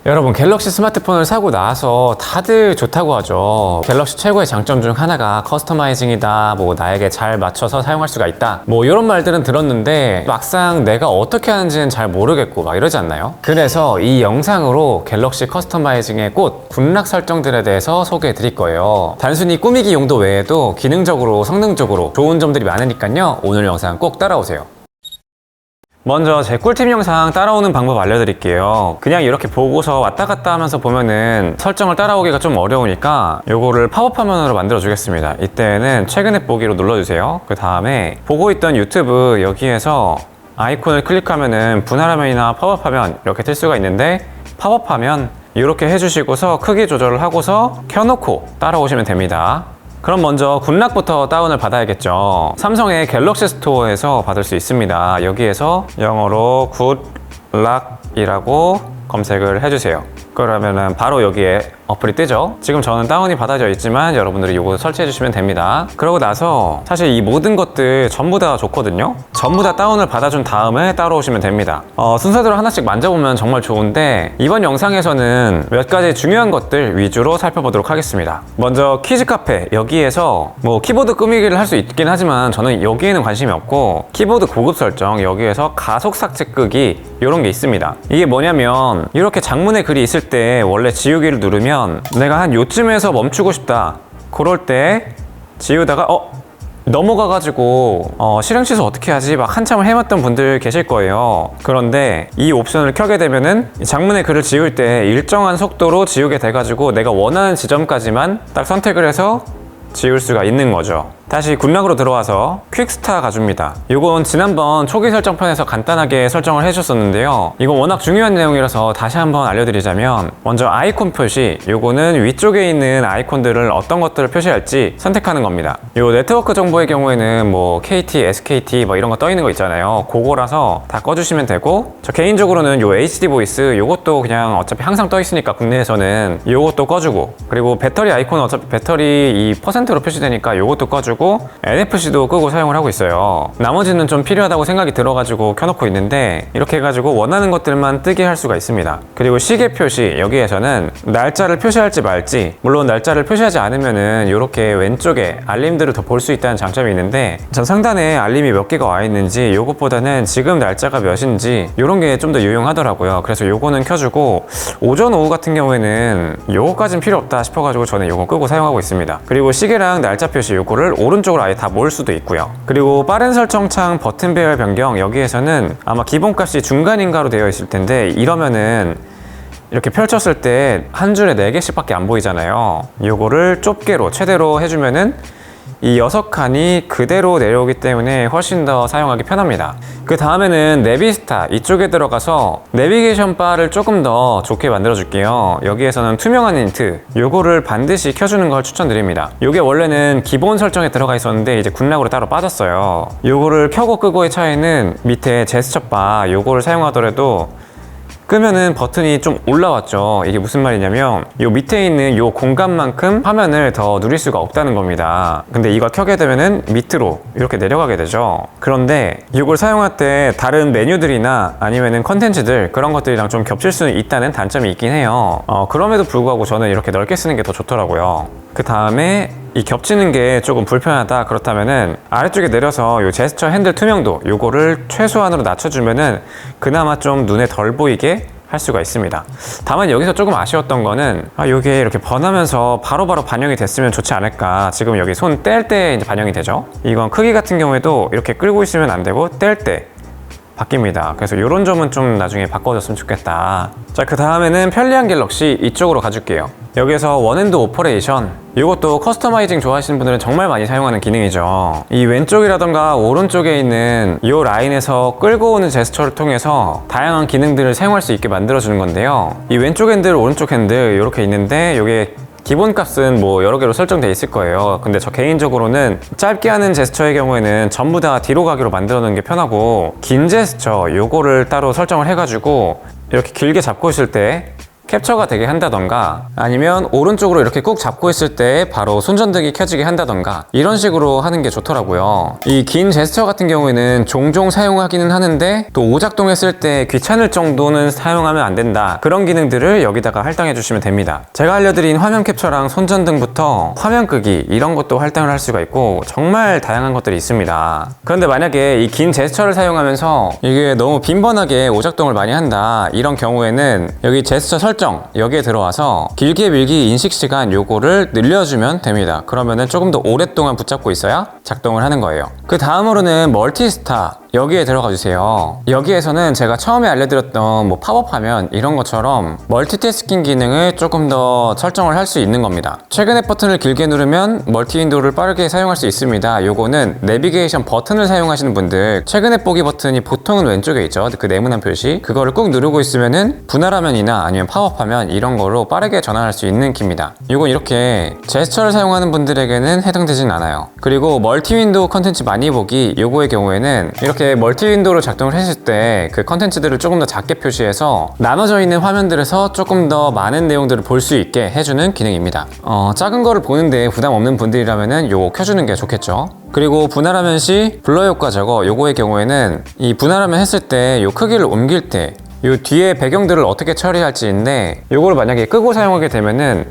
여러분, 갤럭시 스마트폰을 사고 나서 다들 좋다고 하죠. 갤럭시 최고의 장점 중 하나가 커스터마이징이다, 뭐 나에게 잘 맞춰서 사용할 수가 있다, 뭐 이런 말들은 들었는데 막상 내가 어떻게 하는지는 잘 모르겠고 막 이러지 않나요? 그래서 이 영상으로 갤럭시 커스터마이징의 꽃, 군락 설정들에 대해서 소개해 드릴 거예요. 단순히 꾸미기 용도 외에도 기능적으로, 성능적으로 좋은 점들이 많으니까요, 오늘 영상 꼭 따라오세요. 먼저 제 꿀팁 영상 따라오는 방법 알려드릴게요. 그냥 이렇게 보고서 왔다 갔다 하면서 보면은 설정을 따라오기가 좀 어려우니까 요거를 팝업 화면으로 만들어 주겠습니다. 이때는 최근 앱 보기로 눌러주세요. 그 다음에 보고 있던 유튜브 여기에서 아이콘을 클릭하면은 분할 화면이나 팝업 화면 이렇게 뜰 수가 있는데, 팝업 화면 이렇게 해주시고서 크기 조절을 하고서 켜놓고 따라오시면 됩니다. 그럼 먼저 군락부터 다운을 받아야겠죠. 삼성의 갤럭시 스토어에서 받을 수 있습니다. 여기에서 영어로 굿락이라고 검색을 해주세요. 그러면은 바로 여기에 어플이 뜨죠. 지금 저는 다운이 받아져 있지만 여러분들이 이거 설치해 주시면 됩니다. 그러고 나서 사실 이 모든 것들 전부 다 좋거든요. 전부 다 다운을 받아준 다음에 따라오시면 됩니다. 순서대로 하나씩 만져보면 정말 좋은데, 이번 영상에서는 몇 가지 중요한 것들 위주로 살펴보도록 하겠습니다. 먼저 퀴즈 카페, 여기에서 뭐 키보드 꾸미기를 할 수 있긴 하지만 저는 여기에는 관심이 없고, 키보드 고급 설정, 여기에서 가속 삭제 끄기 이런 게 있습니다. 이게 뭐냐면, 이렇게 장문의 글이 있을 때 원래 지우기를 누르면 내가 한 요쯤에서 멈추고 싶다, 그럴 때 지우다가 넘어가가지고 실행 취소 어떻게 하지 막 한참을 헤맸던 분들 계실 거예요. 그런데 이 옵션을 켜게 되면은 장문의 글을 지울 때 일정한 속도로 지우게 돼가지고 내가 원하는 지점까지만 딱 선택을 해서 지울 수가 있는 거죠. 다시 군락으로 들어와서 퀵스타 가줍니다. 이건 지난번 초기 설정 편에서 간단하게 설정을 해줬었는데요. 이건 워낙 중요한 내용이라서 다시 한번 알려드리자면, 먼저 아이콘 표시, 요거는 위쪽에 있는 아이콘들을 어떤 것들을 표시할지 선택하는 겁니다. 요 네트워크 정보의 경우에는 뭐 KT, SKT 뭐 이런 거 떠 있는 거 있잖아요. 그거라서 다 꺼주시면 되고, 저 개인적으로는 요 HD 보이스 요것도 그냥 어차피 항상 떠 있으니까 국내에서는 요것도 꺼주고, 그리고 배터리 아이콘은 어차피 배터리 이 %로 표시되니까 요것도 꺼주고, NFC도 끄고 사용을 하고 있어요. 나머지는 좀 필요하다고 생각이 들어가지고 켜놓고 있는데, 이렇게 해가지고 원하는 것들만 뜨게 할 수가 있습니다. 그리고 시계 표시, 여기에서는 날짜를 표시할지 말지, 물론 날짜를 표시하지 않으면은 이렇게 왼쪽에 알림들을 더 볼 수 있다는 장점이 있는데, 전 상단에 알림이 몇 개가 와 있는지, 요것보다는 지금 날짜가 몇인지 이런 게 좀 더 유용하더라고요. 그래서 요거는 켜주고, 오전 오후 같은 경우에는 요거까진 필요 없다 싶어가지고 저는 요거 끄고 사용하고 있습니다. 그리고 시계랑 날짜 표시 요거를 오른쪽으로 아예 다 모을 수도 있고요. 그리고 빠른 설정창 버튼 배열 변경, 여기에서는 아마 기본값이 중간인가로 되어 있을 텐데, 이러면은 이렇게 펼쳤을 때 한 줄에 4개씩 밖에 안 보이잖아요. 요거를 좁게로 최대로 해주면은 이 6칸이 그대로 내려오기 때문에 훨씬 더 사용하기 편합니다. 그 다음에는 내비스타, 이쪽에 들어가서 내비게이션 바를 조금 더 좋게 만들어 줄게요. 여기에서는 투명한 힌트, 요거를 반드시 켜주는 걸 추천드립니다. 요게 원래는 기본 설정에 들어가 있었는데 이제 군락으로 따로 빠졌어요. 요거를 켜고 끄고의 차이는 밑에 제스처 바, 요거를 사용하더라도 끄면은 버튼이 좀 올라왔죠. 이게 무슨 말이냐면, 요 밑에 있는 요 공간만큼 화면을 더 누릴 수가 없다는 겁니다. 근데 이걸 켜게 되면은 밑으로 이렇게 내려가게 되죠. 그런데 이걸 사용할 때 다른 메뉴들이나 아니면은 컨텐츠들, 그런 것들이랑 좀 겹칠 수는 있다는 단점이 있긴 해요. 그럼에도 불구하고 저는 이렇게 넓게 쓰는 게 더 좋더라고요. 그 다음에 이 겹치는 게 조금 불편하다 그렇다면은 아래쪽에 내려서 요 제스처 핸들 투명도 요거를 최소한으로 낮춰주면은 그나마 좀 눈에 덜 보이게 할 수가 있습니다. 다만 여기서 조금 아쉬웠던 거는 요게 이렇게 번하면서 바로바로 반영이 됐으면 좋지 않을까. 지금 여기 손 뗄 때 이제 반영이 되죠. 이건 크기 같은 경우에도 이렇게 끌고 있으면 안 되고 뗄 때 바뀝니다. 그래서 이런 점은 좀 나중에 바꿔줬으면 좋겠다. 자, 그 다음에는 편리한 갤럭시, 이쪽으로 가줄게요. 여기에서 원핸드 오퍼레이션, 이것도 커스터마이징 좋아하시는 분들은 정말 많이 사용하는 기능이죠. 이 왼쪽이라던가 오른쪽에 있는 이 라인에서 끌고 오는 제스처를 통해서 다양한 기능들을 사용할 수 있게 만들어주는 건데요. 이 왼쪽 핸들, 오른쪽 핸들 이렇게 있는데, 이게 기본 값은 뭐 여러 개로 설정되어 있을 거예요. 근데 저 개인적으로는 짧게 하는 제스처의 경우에는 전부 다 뒤로 가기로 만들어 놓는 게 편하고, 긴 제스처 요거를 따로 설정을 해가지고 이렇게 길게 잡고 있을 때 캡처가 되게 한다던가 아니면 오른쪽으로 이렇게 꾹 잡고 있을 때 바로 손전등이 켜지게 한다던가 이런 식으로 하는 게 좋더라고요. 이 긴 제스처 같은 경우에는 종종 사용하기는 하는데 또 오작동했을 때 귀찮을 정도는 사용하면 안 된다. 그런 기능들을 여기다가 할당해 주시면 됩니다. 제가 알려드린 화면 캡처랑 손전등부터 화면 끄기 이런 것도 할당을 할 수가 있고 정말 다양한 것들이 있습니다. 그런데 만약에 이 긴 제스처를 사용하면서 이게 너무 빈번하게 오작동을 많이 한다 이런 경우에는 여기 제스처 설정 여기에 들어와서 길게 밀기 인식 시간 요거를 늘려주면 됩니다. 그러면은 조금 더 오랫동안 붙잡고 있어야 작동을 하는 거예요. 그 다음으로는 멀티스타 여기에 들어가 주세요. 여기에서는 제가 처음에 알려드렸던 뭐 팝업 화면 이런 것처럼 멀티태스킹 기능을 조금 더 설정을 할 수 있는 겁니다. 최근에 버튼을 길게 누르면 멀티 윈도우를 빠르게 사용할 수 있습니다. 요거는 내비게이션 버튼을 사용하시는 분들 최근에 보기 버튼이 보통은 왼쪽에 있죠. 그 네모난 표시 그거를 꾹 누르고 있으면은 분할 화면이나 아니면 팝업 화면 이런 거로 빠르게 전환할 수 있는 키입니다. 요건 이렇게 제스처를 사용하는 분들에게는 해당되진 않아요. 그리고 멀티 윈도우 컨텐츠 많이 보기 요거의 경우에는 이렇게 멀티 윈도우로 작동을 했을 때 그 컨텐츠들을 조금 더 작게 표시해서 나눠져 있는 화면들에서 조금 더 많은 내용들을 볼 수 있게 해주는 기능입니다. 작은 거를 보는데 부담 없는 분들이라면은 요거 켜주는 게 좋겠죠. 그리고 분할화면 시 블러 효과 제거 요거의 경우에는 이 분할화면 했을 때 요 크기를 옮길 때 요 뒤에 배경들을 어떻게 처리할지인데 요거를 만약에 끄고 사용하게 되면은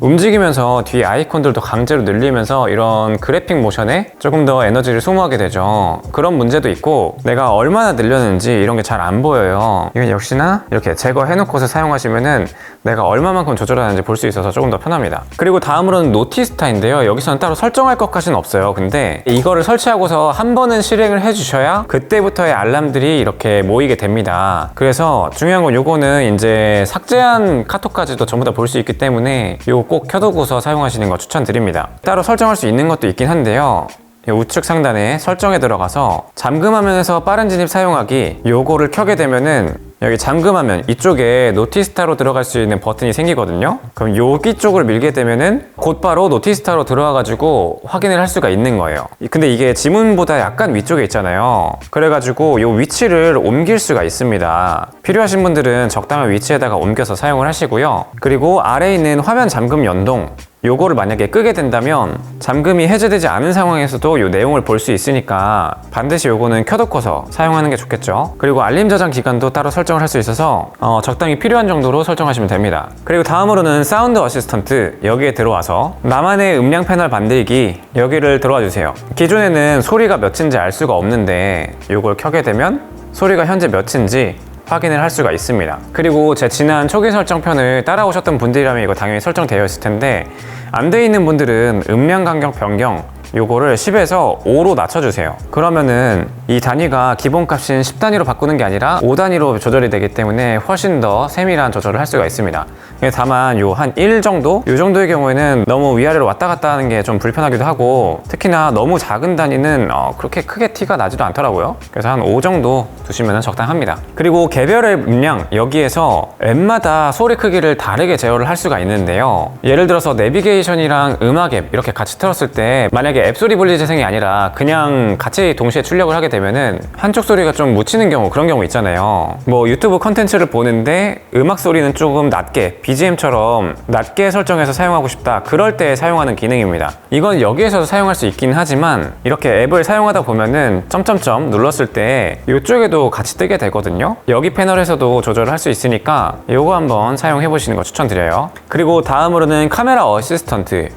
움직이면서 뒤에 아이콘들도 강제로 늘리면서 이런 그래픽 모션에 조금 더 에너지를 소모하게 되죠. 그런 문제도 있고 내가 얼마나 늘렸는지 이런 게 잘 안 보여요. 이건 역시나 이렇게 제거해놓고서 사용하시면은 내가 얼마만큼 조절하는지 볼 수 있어서 조금 더 편합니다. 그리고 다음으로는 노티스타인데요. 여기서는 따로 설정할 것까지는 없어요. 근데 이거를 설치하고서 한 번은 실행을 해주셔야 그때부터의 알람들이 이렇게 모이게 됩니다. 그래서 중요한 건 요거는 이제 삭제한 카톡까지도 전부 다 볼 수 있기 때문에 요 꼭 켜두고서 사용하시는 거 추천드립니다. 따로 설정할 수 있는 것도 있긴 한데요. 우측 상단에 설정에 들어가서 잠금화면에서 빠른 진입 사용하기 요거를 켜게 되면은 여기 잠금화면 이쪽에 노티스타로 들어갈 수 있는 버튼이 생기거든요. 그럼 여기 쪽을 밀게 되면은 곧바로 노티스타로 들어와 가지고 확인을 할 수가 있는 거예요. 근데 이게 지문보다 약간 위쪽에 있잖아요. 그래가지고 요 위치를 옮길 수가 있습니다. 필요하신 분들은 적당한 위치에다가 옮겨서 사용을 하시고요. 그리고 아래에 있는 화면 잠금 연동 요거를 만약에 끄게 된다면 잠금이 해제되지 않은 상황에서도 요 내용을 볼 수 있으니까 반드시 요거는 켜놓고서 사용하는 게 좋겠죠. 그리고 알림 저장 기간도 따로 설정을 할 수 있어서 적당히 필요한 정도로 설정하시면 됩니다. 그리고 다음으로는 사운드 어시스턴트 여기에 들어와서 나만의 음량 패널 만들기 여기를 들어와 주세요. 기존에는 소리가 몇인지 알 수가 없는데 요걸 켜게 되면 소리가 현재 몇인지 확인을 할 수가 있습니다. 그리고 제 지난 초기 설정 편을 따라오셨던 분들이라면 이거 당연히 설정되어 있을 텐데 안 돼 있는 분들은 음량 간격 변경 요거를 10에서 5로 낮춰주세요. 그러면은 이 단위가 기본값인 10단위로 바꾸는 게 아니라 5단위로 조절이 되기 때문에 훨씬 더 세밀한 조절을 할 수가 있습니다. 다만 요 한 1 정도? 요 정도의 경우에는 너무 위아래로 왔다 갔다 하는 게 좀 불편하기도 하고 특히나 너무 작은 단위는 그렇게 크게 티가 나지도 않더라고요. 그래서 한 5 정도 두시면 적당합니다. 그리고 개별의 음량 여기에서 앱마다 소리 크기를 다르게 제어를 할 수가 있는데요. 예를 들어서 내비게이션이랑 음악 앱 이렇게 같이 틀었을 때 만약에 앱 소리 분리 재생이 아니라 그냥 같이 동시에 출력을 하게 되면은 한쪽 소리가 좀 묻히는 경우 그런 경우 있잖아요. 뭐 유튜브 컨텐츠를 보는데 음악 소리는 조금 낮게 BGM처럼 낮게 설정해서 사용하고 싶다 그럴 때 사용하는 기능입니다. 이건 여기에서도 사용할 수 있긴 하지만 이렇게 앱을 사용하다 보면은 점점점 눌렀을 때 이쪽에도 같이 뜨게 되거든요. 여기 패널에서도 조절을 할 수 있으니까 이거 한번 사용해 보시는 거 추천드려요. 그리고 다음으로는 카메라 어시스턴트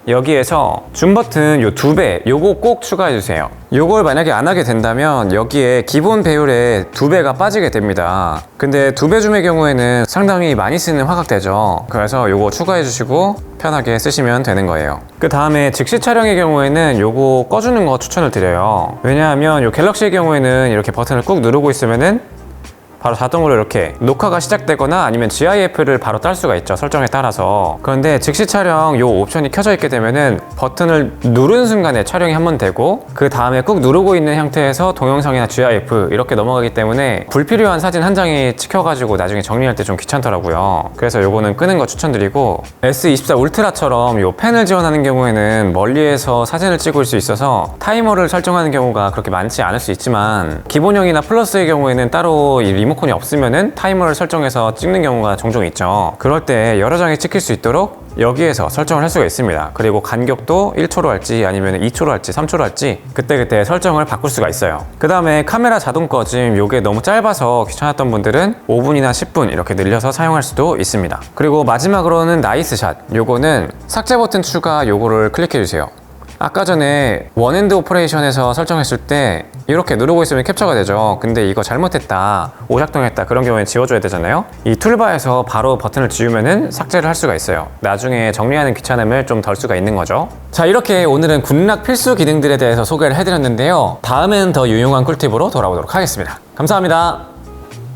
여기에서 줌 버튼 요 2배 요거 꼭 추가해 주세요. 요걸 만약에 안 하게 된다면 여기에 기본 배율에 2배가 빠지게 됩니다. 근데 2배 줌의 경우에는 상당히 많이 쓰는 화각대죠. 그래서 요거 추가해 주시고 편하게 쓰시면 되는 거예요. 그 다음에 즉시 촬영의 경우에는 요거 꺼주는 거 추천을 드려요. 왜냐하면 요 갤럭시의 경우에는 이렇게 버튼을 꾹 누르고 있으면은 바로 자동으로 이렇게 녹화가 시작되거나 아니면 GIF를 바로 딸 수가 있죠. 설정에 따라서. 그런데 즉시 촬영 요 옵션이 켜져 있게 되면은 버튼을 누른 순간에 촬영이 한 번 되고 그 다음에 꾹 누르고 있는 형태에서 동영상이나 GIF 이렇게 넘어가기 때문에 불필요한 사진 한 장이 찍혀가지고 나중에 정리할 때 좀 귀찮더라고요. 그래서 요거는 끄는 거 추천드리고 S24 울트라처럼 요 펜을 지원하는 경우에는 멀리에서 사진을 찍을 수 있어서 타이머를 설정하는 경우가 그렇게 많지 않을 수 있지만 기본형이나 플러스의 경우에는 따로 이 리모컨이 없으면은 타이머를 설정해서 찍는 경우가 종종 있죠. 그럴 때 여러 장이 찍힐 수 있도록 여기에서 설정을 할 수가 있습니다. 그리고 간격도 1초로 할지 아니면 2초로 할지 3초로 할지 그때그때 설정을 바꿀 수가 있어요. 그 다음에 카메라 자동 꺼짐, 요게 너무 짧아서 귀찮았던 분들은 5분이나 10분 이렇게 늘려서 사용할 수도 있습니다. 그리고 마지막으로는 나이스샷, 요거는 삭제 버튼 추가, 요거를 클릭해 주세요. 아까 전에 원핸드 오퍼레이션에서 설정했을 때 이렇게 누르고 있으면 캡처가 되죠. 근데 이거 잘못했다, 오작동했다, 그런 경우에 지워줘야 되잖아요. 이 툴바에서 바로 버튼을 지우면은 삭제를 할 수가 있어요. 나중에 정리하는 귀찮음을 좀 덜 수가 있는 거죠. 자, 이렇게 오늘은 굿락 필수 기능들에 대해서 소개를 해드렸는데요. 다음엔 더 유용한 꿀팁으로 돌아오도록 하겠습니다. 감사합니다.